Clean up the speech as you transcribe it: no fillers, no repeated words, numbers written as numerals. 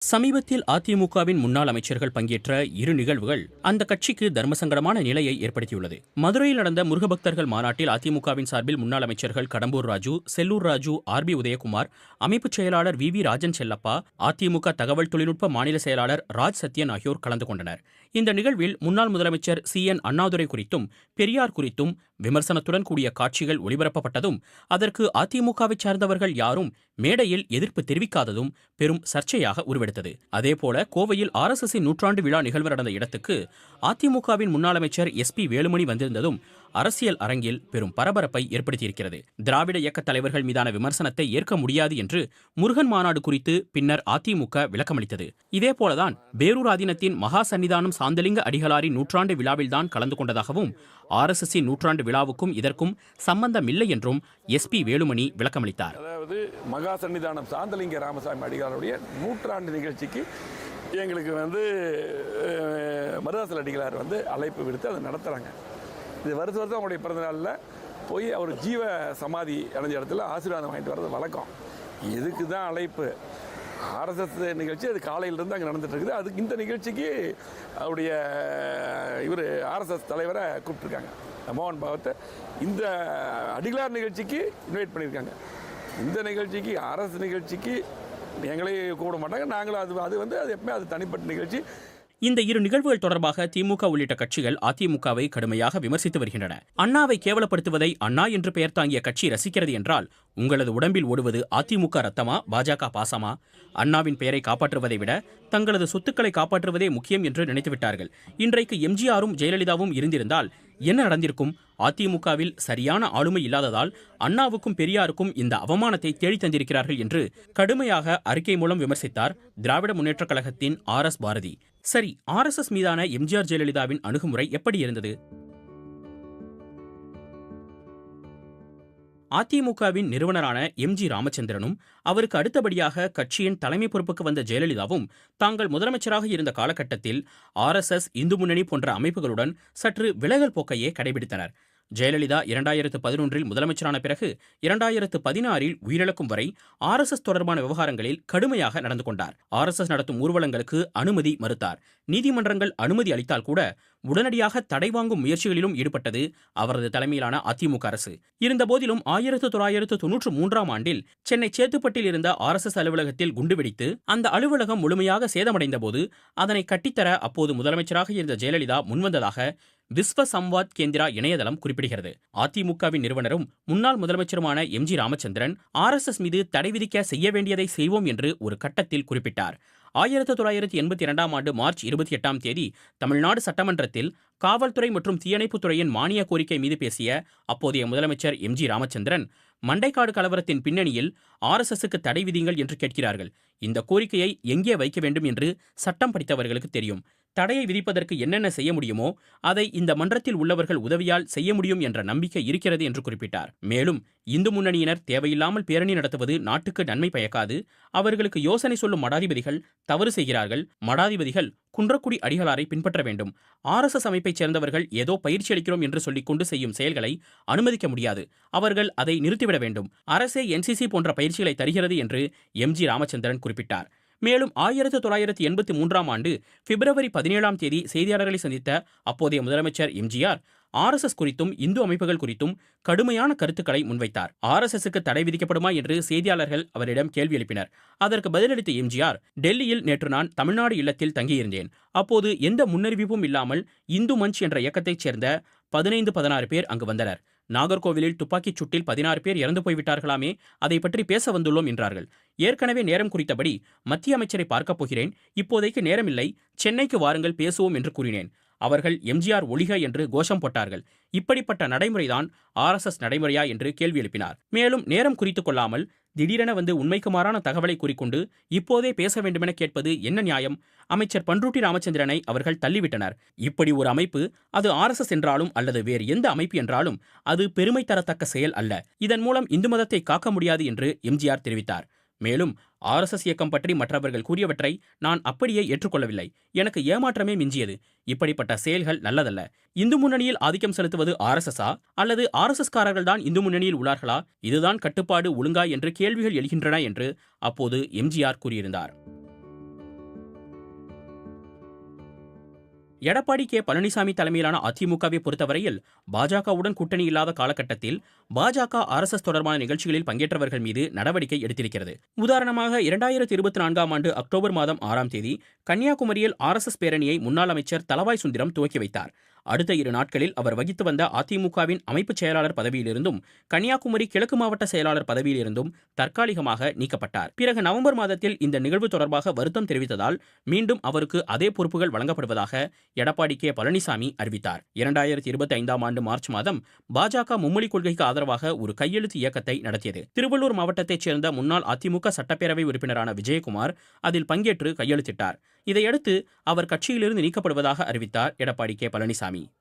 சமீபத்தில் அதிமுகவின் முன்னாள் அமைச்சர்கள் பங்கேற்ற இரு நிகழ்வுகள் அந்த கட்சிக்கு தர்மசங்கடமான நிலையை ஏற்படுத்தியுள்ளது. மதுரையில் நடந்த முருகபக்தர்கள் மாநாட்டில் அதிமுகவின் சார்பில் முன்னாள் அமைச்சர்கள் கடம்பூர் ராஜு, செல்லூர் ராஜு, RB உதயகுமார், அமைப்புச் செயலாளர் VV ராஜன் செல்லப்பா, அதிமுக தகவல் தொழில்நுட்ப மாநில செயலாளர் ராஜ் சத்யன் ஆகியோர் கலந்து கொண்டனர். இந்த நிகழ்வில் முன்னாள் முதலமைச்சர் CN அண்ணாதுரை குறித்தும் பெரியார் குறித்தும் விமர்சனத்துடன் கூடிய காட்சிகள் ஒளிபரப்பப்பட்டதும், அதற்கு அதிமுகவை சார்ந்தவர்கள் யாரும் மேடையில் எதிர்ப்பு தெரிவிக்காததும் பெரும் சர்ச்சையாக உருவெடுத்தது. அதேபோல கோவையில் RSSின் நூற்றாண்டு விழா நிகழ்வு நடந்த இடத்துக்கு அதிமுகவின் முன்னாள் அமைச்சர் SP வேலுமணி வந்திருந்ததும் அரசியல் அரங்கில் பெரும் பரபரப்பை ஏற்படுத்தியிருக்கிறது. திராவிட இயக்க தலைவர்கள் மீதான விமர்சனத்தை ஏற்க முடியாது என்று முருகன் மாநாடு குறித்து பின்னர் அதிமுக விளக்கமளித்தது. இதேபோலதான் பேரூர் ஆதீனத்தின் மகா சன்னிதானம் சாந்தலிங்க அடிகளாரின் நூற்றாண்டு விழாவில்தான் கலந்து கொண்டதாகவும் RSSின் நூற்றாண்டு விழாவுக்கும் இதற்கும் சம்பந்தமில்லை என்றும் SP வேலுமணி விளக்கமளித்தார். அதாவது மகா சன்னிதானம் சாந்தலிங்க ராமசாமி அடிகளாருடைய நூற்றாண்டு நிகழ்ச்சிக்கு எங்களுக்கு மருதாசல் அடிகளார் அழைப்பு விடுத்து அதை நடத்துகிறாங்க. இது வருஷம் அவங்களுடைய பிறந்தநாளில் போய் அவர் ஜீவ சமாதி அடைஞ்ச இடத்துல ஆசீர்வாதம் வாங்கிட்டு வர்றது வழக்கம். இதுக்கு தான் அழைப்பு. RSS நிகழ்ச்சி அது காலையிலிருந்து அங்கே நடந்துட்டு இருக்குது. அதுக்கு இந்த நிகழ்ச்சிக்கு அவருடைய RSS தலைவரை கூப்பிட்டுருக்காங்க, மோகன் பாகவத்தை. இந்த அடிகளார் நிகழ்ச்சிக்கு இன்வைட் பண்ணியிருக்காங்க. இந்த நிகழ்ச்சிக்கு RSS நிகழ்ச்சிக்கு எங்களையும் கூப்பிட மாட்டாங்க. நாங்களும் அது எப்பவுமே அது தனிப்பட்ட நிகழ்ச்சி. இந்த இரு நிகழ்வுகள் தொடர்பாக திமுக உள்ளிட்ட கட்சிகள் அதிமுகவை கடுமையாக விமர்சித்து வருகின்றன. அண்ணாவை கேவலப்படுத்துவதை அண்ணா என்று பெயர் தாங்கிய கட்சி ரசிக்கிறது என்றால் உங்களது உடம்பில் ஓடுவது அதிமுக ரத்தமா, பாஜக பாசமா? அண்ணாவின் பெயரை காப்பாற்றுவதை விட தங்களது சொத்துக்களை காப்பாற்றுவதே முக்கியம் என்று நினைத்துவிட்டார்கள். இன்றைக்கு MGRும் ஜெயலலிதாவும் இருந்திருந்தால் என்ன நடந்திருக்கும்? அதிமுகவில் சரியான ஆளுமை இல்லாததால் அண்ணாவுக்கும் பெரியாருக்கும் இந்த அவமானத்தை தேடி தந்திருக்கிறார்கள் என்று கடுமையாக அறிக்கை மூலம் விமர்சித்தார் திராவிட முன்னேற்றக் கழகத்தின் RS பாரதி. சரி, RSS மீதான MGR ஜெயலலிதாவின் அணுகுமுறை எப்படி இருந்தது? அதிமுகவின் நிறுவனரான MG ராமச்சந்திரனும் அவருக்கு அடுத்தபடியாக கட்சியின் தலைமை பொறுப்புக்கு வந்த ஜெயலலிதாவும் தாங்கள் முதலமைச்சராக இருந்த காலகட்டத்தில் RSS, இந்து முன்னணி போன்ற அமைப்புகளுடன் சற்று விலகல் போக்கையே கடைபிடித்தனர். ஜெயலலிதா 2011 முதலமைச்சரான பிறகு 2016 உயிரிழக்கும் வரை RSS தொடர்பான விவகாரங்களில் கடுமையாக நடந்து கொண்டார். RSS நடத்தும் ஊர்வலங்களுக்கு அனுமதி மறுத்தார். நீதிமன்றங்கள் அனுமதி அளித்தால் கூட உடனடியாக தடை வாங்கும் முயற்சிகளிலும் ஈடுபட்டது அவரது தலைமையிலான அதிமுக அரசு. இருந்தபோதிலும் 1993 ஆண்டில் சென்னை சேத்துப்பட்டில் இருந்த RSS அலுவலகத்தில் குண்டுவெடித்து அந்த அலுவலகம் முழுமையாக சேதமடைந்த போது அதனை கட்டித்தர அப்போது முதலமைச்சராக இருந்த ஜெயலலிதா முன்வந்ததாக விஸ்வ சம்வாத் கேந்திரா இணையதளம் குறிப்பிடுகிறது. அதிமுகவின் நிறுவனரும் முன்னாள் முதலமைச்சருமான MG ராமச்சந்திரன் RSS மீது தடை விதிக்க செய்ய வேண்டியதை செய்வோம் என்று ஒரு கட்டத்தில் குறிப்பிட்டார். 1982 ஆண்டு மார்ச் 28 தமிழ்நாடு சட்டமன்றத்தில் காவல்துறை மற்றும் தீயணைப்புத்துறையின் மானிய கோரிக்கை மீது பேசிய அப்போதைய முதலமைச்சர் MG ராமச்சந்திரன், மண்டைக்காடு கலவரத்தின் பின்னணியில் RSSக்கு தடை விதிங்கள் என்று கேட்கிறார்கள். இந்த கோரிக்கையை எங்கே வைக்க வேண்டும் என்று சட்டம் படித்தவர்களுக்கு தெரியும். தடையை விதிப்பதற்கு என்னென்ன செய்ய முடியுமோ அதை இந்த மன்றத்தில் உள்ளவர்கள் உதவியால் செய்ய முடியும் என்ற நம்பிக்கை இருக்கிறது என்று குறிப்பிட்டார். மேலும் இந்து முன்னணியினர் தேவையில்லாமல் பேரணி நடத்துவது நாட்டுக்கு நன்மை பயக்காது. அவர்களுக்கு யோசனை சொல்லும் மடாதிபதிகள் தவறு செய்கிறார்கள். மடாதிபதிகள் குன்றக்குடி அடிகளாரை பின்பற்ற வேண்டும். RSS அமைப்பைச் சேர்ந்தவர்கள் ஏதோ பயிற்சி அளிக்கிறோம் என்று சொல்லிக்கொண்டு செய்யும் செயல்களை அனுமதிக்க முடியாது. அவர்கள் அதை நிறுத்திவிட வேண்டும். அரசே NCC போன்ற பயிற்சிகளை தருகிறது என்று MG ராமச்சந்திரன் குறிப்பிட்டார். மேலும் 1983 ஆண்டு பிப்ரவரி 17 செய்தியாளர்களை சந்தித்த அப்போதைய முதலமைச்சர் MGR RSS குறித்தும் இந்து அமைப்புகள் குறித்தும் கடுமையான கருத்துக்களை முன்வைத்தார். RSSக்கு தடை விதிக்கப்படுமா என்று செய்தியாளர்கள் அவரிடம் கேள்வி எழுப்பினர். அதற்கு பதிலளித்த MGR, டெல்லியில் நேற்று நான் தமிழ்நாடு இல்லத்தில் தங்கியிருந்தேன். அப்போது எந்த முன்னறிவிப்பும் இல்லாமல் இந்து மஞ்ச் என்ற இயக்கத்தைச் சேர்ந்த 15-16 பேர் அங்கு வந்தனர். நாகர்கோவிலில் துப்பாக்கிச் சூட்டில் 16 பேர் இறந்து போய்விட்டார்களாமே, அதை பற்றி பேச வந்துள்ளோம் என்றார்கள். ஏற்கனவே நேரம் குறித்தபடி மத்திய அமைச்சரை பார்க்கப் போகிறேன். இப்போதைக்கு நேரமில்லை, சென்னைக்கு வாருங்கள் பேசுவோம் என்று கூறினேன். அவர்கள் MGR ஒழிக என்று கோஷம் போட்டார்கள். இப்படிப்பட்ட நடைமுறைதான் RSS நடைமுறையா என்று கேள்வி எழுப்பினார். மேலும் நேரம் குறித்துக் கொள்ளாமல் திடீரென உண்மைக்கு மாறான தகவலை கூறிக்கொண்டு இப்போதே பேச வேண்டுமென கேட்பது என்ன நியாயம்? அமைச்சர் பண்ருட்டி ராமச்சந்திரனை அவர்கள் தள்ளிவிட்டனர். இப்படி ஒரு அமைப்பு, அது RSS என்றாலும் அல்லது வேறு எந்த அமைப்பு என்றாலும் அது பெருமை தரத்தக்க செயல் அல்ல. இதன் மூலம் இந்து மதத்தை காக்க முடியாது என்று MGR தெரிவித்தார். மேலும் RSS இயக்கம் பற்றி மற்றவர்கள் கூறியவற்றை நான் அப்படியே ஏற்றுக்கொள்ளவில்லை. எனக்கு ஏமாற்றமே மிஞ்சியது. இப்படிப்பட்ட செயல்கள் நல்லதல்ல. இந்து முன்னணியில் ஆதிக்கம் செலுத்துவது RSSஆ அல்லது RSSகாரர்கள் தான் இந்து முன்னணியில் உள்ளார்களா? இதுதான் கட்டுப்பாடு ஒழுங்கா என்று கேள்விகள் எழுகின்றன என்று அப்போது MGR கூறியிருந்தார். எடப்பாடி கே பழனிசாமி தலைமையிலான அதிமுகவை பொறுத்தவரையில் பாஜகவுடன் கூட்டணி இல்லாத காலகட்டத்தில் பாஜக RSS தொடர்பான நிகழ்ச்சிகளில் பங்கேற்றவர்கள் மீது நடவடிக்கை எடுத்திருக்கிறது. உதாரணமாக 2024ஆம் ஆண்டு அக்டோபர் மாதம் 6ஆம் தேதி கன்னியாகுமரியில் RSS பேரணியை முன்னாள் அமைச்சர் தளவாய் சுந்தரம் துவக்கி வைத்தார். அடுத்த 2 நாட்களில் அவர் வகித்து வந்த அதிமுகவின் அமைப்புச் செயலாளர் பதவியிலிருந்தும் கன்னியாகுமரி கிழக்கு மாவட்ட செயலாளர் பதவியிலிருந்தும் தற்காலிகமாக நீக்கப்பட்டார். பிறகு நவம்பர் மாதத்தில் இந்த நிகழ்வு தொடர்பாக வருத்தம் தெரிவித்ததால் மீண்டும் அவருக்கு அதே பொறுப்புகள் வழங்கப்படுவதாக எடப்பாடி கே பழனிசாமி அறிவித்தார். 2025ஆம் ஆண்டு மார்ச் மாதம் பாஜக மும்மொழி கொள்கைக்கு ஆதரவாக ஒரு கையெழுத்து இயக்கத்தை நடத்தியது. திருவள்ளூர் மாவட்டத்தைச் சேர்ந்த முன்னாள் அதிமுக சட்டப்பேரவை உறுப்பினரான விஜயகுமார் அதில் பங்கேற்று கையெழுத்திட்டார். இதையடுத்து அவர் கட்சியிலிருந்து நீக்கப்படுவதாக அறிவித்தார் எடப்பாடி கே பழனிசாமி.